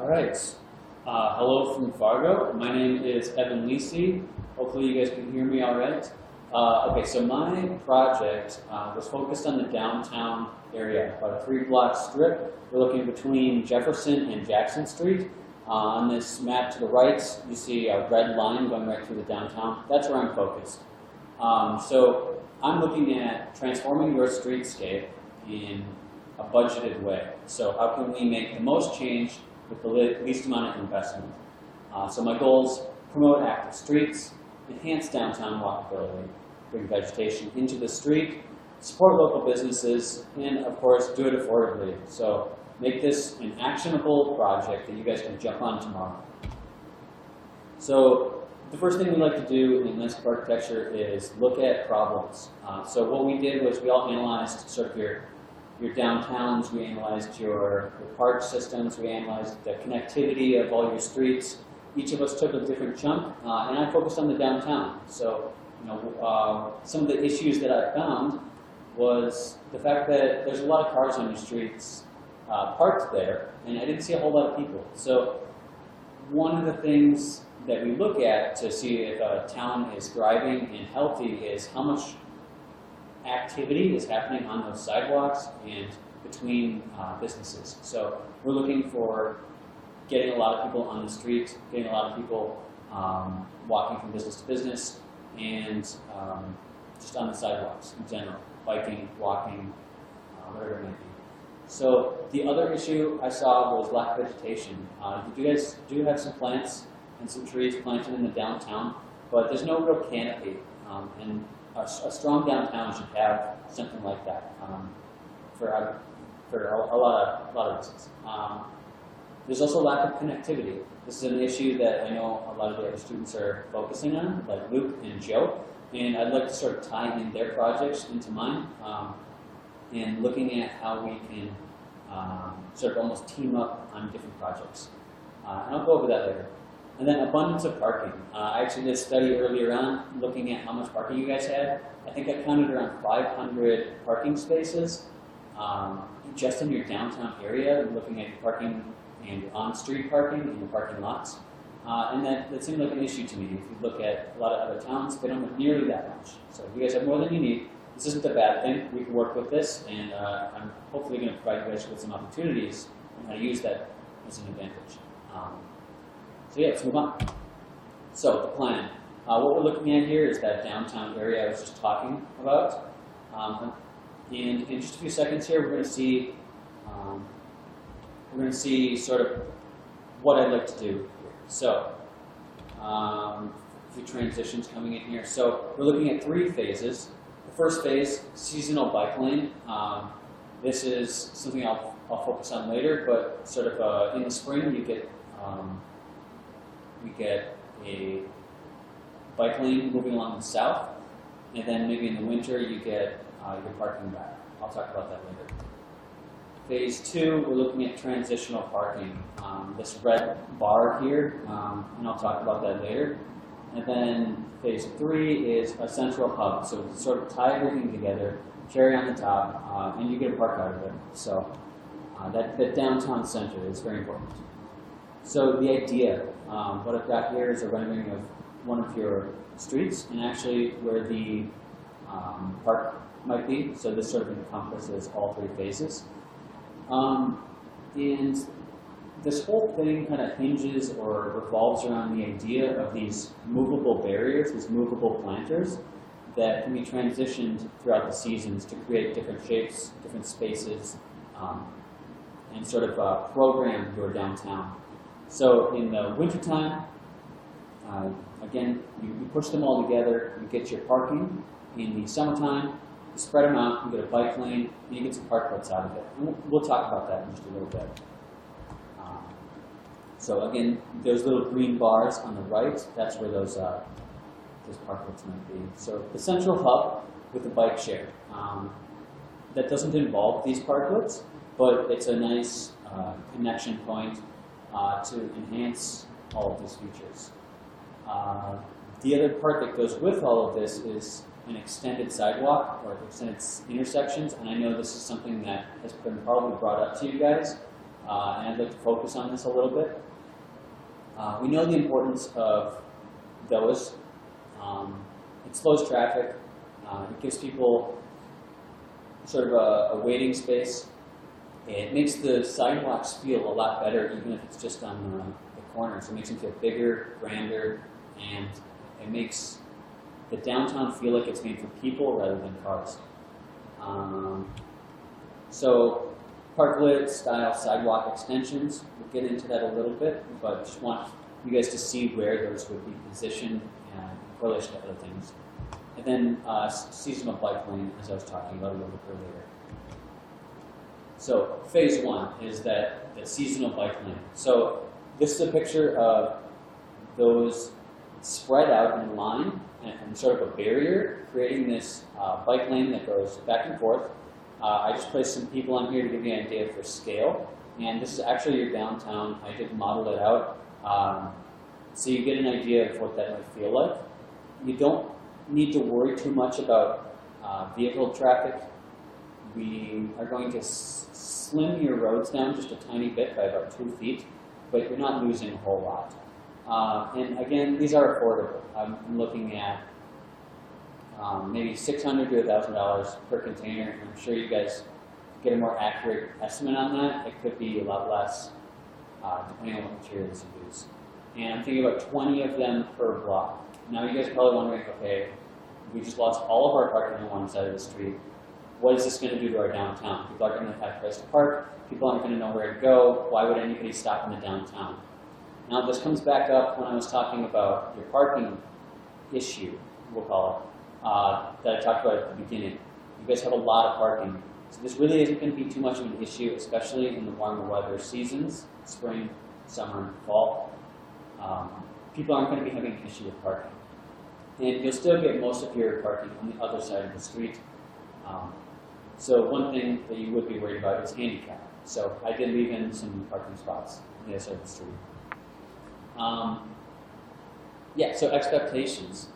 All right. Hello from Fargo. My name is Evan Lecy. Hopefully you guys can hear me all right. Okay, so my project was focused on the downtown area, about a 3-block strip. We're looking between Jefferson and Jackson Street. On this map to the right, you see a red line going right through the downtown. That's where I'm focused. So I'm looking at transforming your streetscape in a budgeted way. So how can we make the most change with the least amount of investment? So my goals: promote active streets, enhance downtown walkability, bring vegetation into the street, support local businesses, and of course do it affordably. So make this an actionable project that you guys can jump on tomorrow. So the first thing we like to do in landscape architecture is look at problems. So what we did was we all analyzed sort of your downtowns, we analyzed your park systems, we analyzed the connectivity of all your streets. Each of us took a different chunk, and I focused on the downtown. So, some of the issues that I found was the fact that there's a lot of cars on your streets parked there, and I didn't see a whole lot of people. So, one of the things that we look at to see if a town is thriving and healthy is how much activity is happening on those sidewalks and between businesses. So we're looking for getting a lot of people on the street, getting a lot of people walking from business to business, and just on the sidewalks in general, biking, walking, whatever it might be. So the other issue I saw was lack of vegetation. You guys do have some plants and some trees planted in the downtown, but there's no real canopy. And a strong downtown should have something like that for a lot of reasons. There's also lack of connectivity. This is an issue that I know a lot of the other students are focusing on, like Luke and Joe, and I'd like to sort of tie in their projects into mine, and looking at how we can sort of almost team up on different projects. And I'll go over that later. And then abundance of parking. I actually did a study earlier on looking at how much parking you guys had. I think I counted around 500 parking spaces just in your downtown area, looking at your parking and your on-street parking and your parking lots. And that seemed like an issue to me. If you look at a lot of other towns, they don't have nearly that much. So if you guys have more than you need, this isn't a bad thing. We can work with this, and I'm hopefully going to provide you guys with some opportunities on how to use that as an advantage. So yeah, let's move on. So the plan. What we're looking at here is that downtown area I was just talking about. And in just a few seconds here, we're going to see sort of what I'd like to do here. So a few transitions coming in here. So we're looking at 3 phases. The first phase, seasonal bike lane. This is something I'll focus on later, but sort of in the spring you get a bike lane moving along the south, and then maybe in the winter you get your parking back. I'll talk about that later. Phase 2, we're looking at transitional parking. This red bar here, and I'll talk about that later. And then phase 3 is a central hub, so sort of tie everything together, cherry on the top, and you get a park out of it. So that downtown center is very important. So the idea, what I've got here is a rendering of one of your streets, and actually where the park might be. So this sort of encompasses all 3 phases. And this whole thing kind of hinges or revolves around the idea of these movable barriers, these movable planters, that can be transitioned throughout the seasons to create different shapes, different spaces, and sort of program your downtown. So in the wintertime, again, you push them all together, you get your parking. In the summertime, you spread them out, you get a bike lane, and you get some parklets out of it. And we'll talk about that in just a little bit. So again, there's little green bars on the right. That's where those parklets might be. So the central hub with the bike share. That doesn't involve these parklets, but it's a nice connection point to enhance all of these features. The other part that goes with all of this is an extended sidewalk or extended intersections, and I know this is something that has been probably brought up to you guys. and I'd like to focus on this a little bit. We know the importance of those. It slows traffic. It gives people sort of a waiting space. It makes the sidewalks feel a lot better, even if it's just on the corners. It makes them feel bigger, grander, and it makes the downtown feel like it's made for people rather than cars. So parklet style sidewalk extensions, we'll get into that a little bit, but just want you guys to see where those would be positioned in relation to other things. And then seasonal bike lane, as I was talking about a little bit earlier. So phase one is that seasonal bike lane. So this is a picture of those spread out in line and sort of a barrier, creating this bike lane that goes back and forth. I just placed some people on here to give you an idea for scale. And this is actually your downtown. I did model it out. So you get an idea of what that might feel like. You don't need to worry too much about vehicle traffic. We are going to slim your roads down just a tiny bit by about 2 feet, but you're not losing a whole lot. And again, these are affordable. I'm looking at maybe $600 to $1,000 per container. And I'm sure you guys get a more accurate estimate on that. It could be a lot less, depending on what materials you use. And I'm thinking about 20 of them per block. Now you guys are probably wondering, okay, we just lost all of our parking on one side of the street. What is this going to do to our downtown? People are going to have a place to park. People aren't going to know where to go. Why would anybody stop in the downtown? Now this comes back up when I was talking about your parking issue, we'll call it, that I talked about at the beginning. You guys have a lot of parking. So this really isn't going to be too much of an issue, especially in the warmer weather seasons, spring, summer, and fall. People aren't going to be having an issue with parking. And you'll still get most of your parking on the other side of the street. So one thing that you would be worried about is handicap. So I did leave in some parking spots on the other side of the street. So expectations.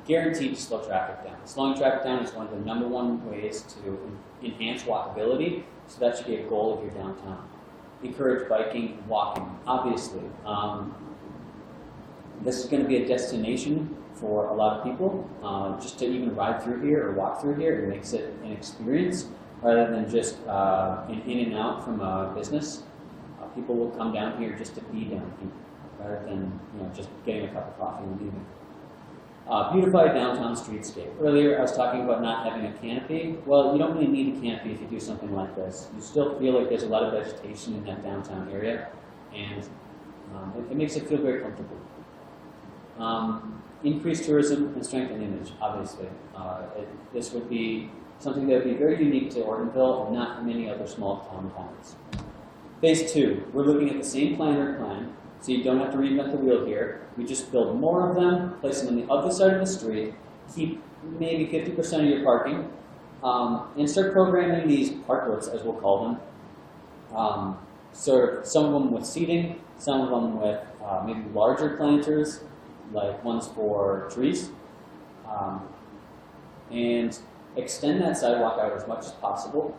Guaranteed to slow traffic down. Slowing traffic down is one of the #1 ways to enhance walkability, so that should be a goal of your downtown. Encourage biking and walking, obviously. This is going to be a destination for a lot of people. Just to even ride through here or walk through here, it makes it an experience rather than just an in and out from a business. People will come down here just to be down here rather than just getting a cup of coffee and leaving. Beautify downtown streetscape. Earlier I was talking about not having a canopy. Well, you don't really need a canopy if you do something like this. You still feel like there's a lot of vegetation in that downtown area, and it makes it feel very comfortable. Increase tourism and strengthen image, obviously. This would be something that would be very unique to Ortonville and not many other small towns. Phase 2, we're looking at the same plan, so you don't have to reinvent the wheel here. We just build more of them, place them on the other side of the street, keep maybe 50% of your parking, and start programming these parklets, as we'll call them. So some of them with seating, some of them with maybe larger planters, like ones for trees, and extend that sidewalk out as much as possible,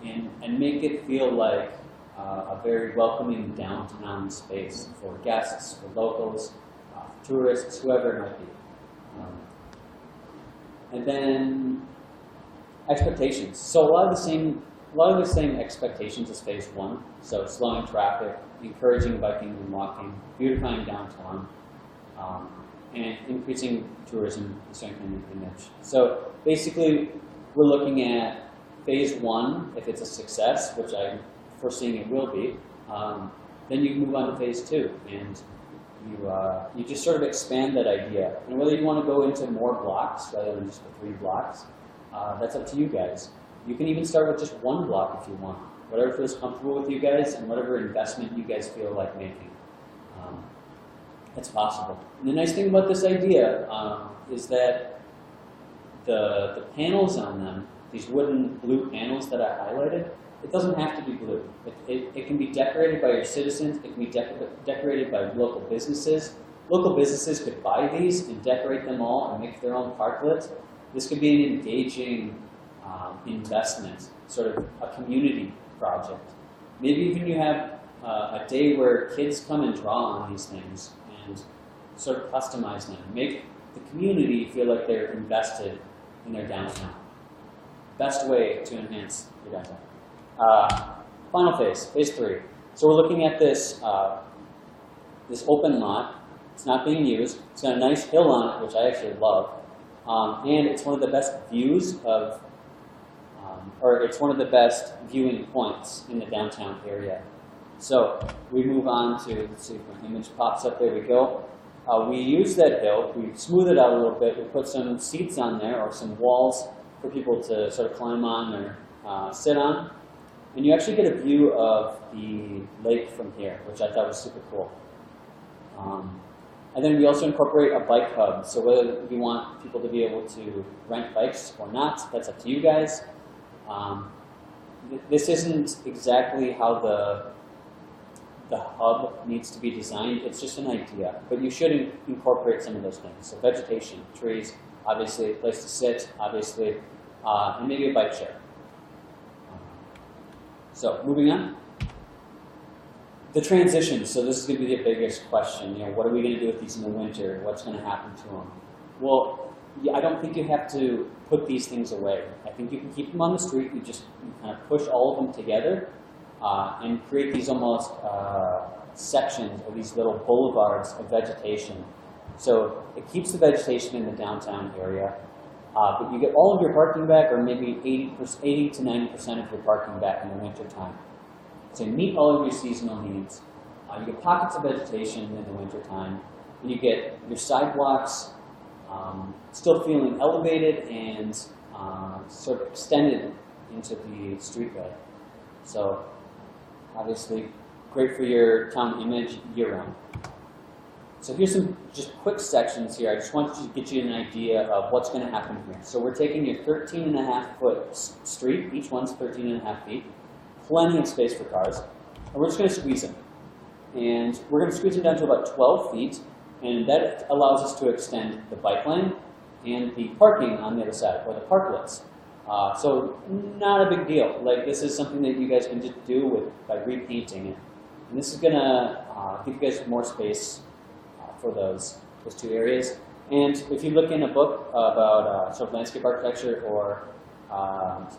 and make it feel like a very welcoming downtown space for guests, for locals, for tourists, whoever it might be. And then expectations. So a lot of the same expectations as phase 1. So slowing traffic, encouraging biking and walking, beautifying downtown, and increasing tourism and strengthening image. So basically, we're looking at phase 1. If it's a success, which I'm foreseeing it will be, then you move on to phase 2, and you just sort of expand that idea. And whether you want to go into more blocks rather than just the 3 blocks, that's up to you guys. You can even start with just 1 block if you want. Whatever feels comfortable with you guys and whatever investment you guys feel like making. It's possible. And the nice thing about this idea is that the panels on them, these wooden blue panels that I highlighted, it doesn't have to be blue. It can be decorated by your citizens. It can be decorated by local businesses. Local businesses could buy these and decorate them all and make their own parklets. This could be an engaging investment, sort of a community project. Maybe even you have a day where kids come and draw on these things and sort of customize them. Make the community feel like they're invested in their downtown. Best way to enhance your downtown. Final phase, phase 3. So we're looking at this, this open lot. It's not being used. It's got a nice hill on it, which I actually love. And it's one of the best views of, or it's one of the best viewing points in the downtown area. So we move on to, let's see if my image pops up, there we go. We use that hill, we smooth it out a little bit, we put some seats on there or some walls for people to sort of climb on or sit on. And you actually get a view of the lake from here, which I thought was super cool. And then we also incorporate a bike hub. So whether you want people to be able to rent bikes or not, that's up to you guys. This isn't exactly how the hub needs to be designed. It's just an idea. But you should incorporate some of those things. So vegetation, trees, obviously a place to sit, obviously, and maybe a bike share. So moving on. The transitions, so this is going to be the biggest question. You know, what are we going to do with these in the winter? What's going to happen to them? Well, yeah, I don't think you have to put these things away. I think you can keep them on the street. You kind of push all of them together and create these almost sections or these little boulevards of vegetation. So it keeps the vegetation in the downtown area, but you get all of your parking back, or maybe 80 to 90% of your parking back in the wintertime. So meet all of your seasonal needs. You get pockets of vegetation in the wintertime, and you get your sidewalks still feeling elevated and sort of extended into the street bed. So obviously great for your town image year-round. So here's some just quick sections here. I just want to get you an idea of what's going to happen here. So we're taking your 13.5-foot street. Each one's 13.5 feet. Plenty of space for cars. And we're just going to squeeze them. And we're going to squeeze them down to about 12 feet. And that allows us to extend the bike lane and the parking on the other side, or the parklets. So not a big deal. Like, this is something that you guys can just do by repainting it. And this is going to give you guys more space for those two areas. And if you look in a book about sort of landscape architecture or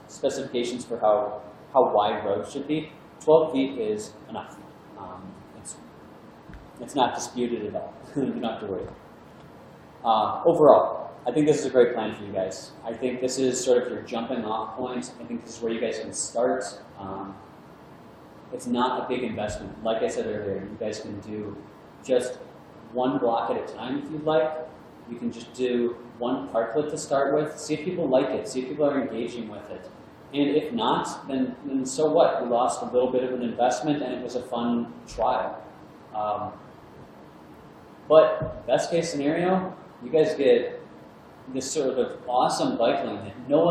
specifications for how wide roads should be, 12 feet is enough. It's not disputed at all. You don't have to worry. Overall, I think this is a great plan for you guys. I think this is sort of your jumping off point. I think this is where you guys can start. It's not a big investment. Like I said earlier, you guys can do just one block at a time if you'd like. You can just do one parklet to start with. See if people like it. See if people are engaging with it. And if not, then so what? You lost a little bit of an investment and it was a fun trial. But best case scenario, you guys get this sort of awesome bike lane that no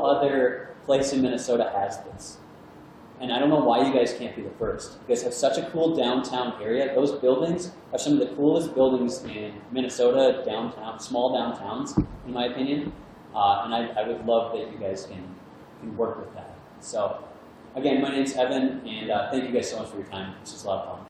other place in Minnesota has this. And I don't know why you guys can't be the first. You guys have such a cool downtown area. Those buildings are some of the coolest buildings in Minnesota downtown, small downtowns, in my opinion. And I would love that you guys can work with that. So again, my name's Evan, and thank you guys so much for your time. This was a lot of fun.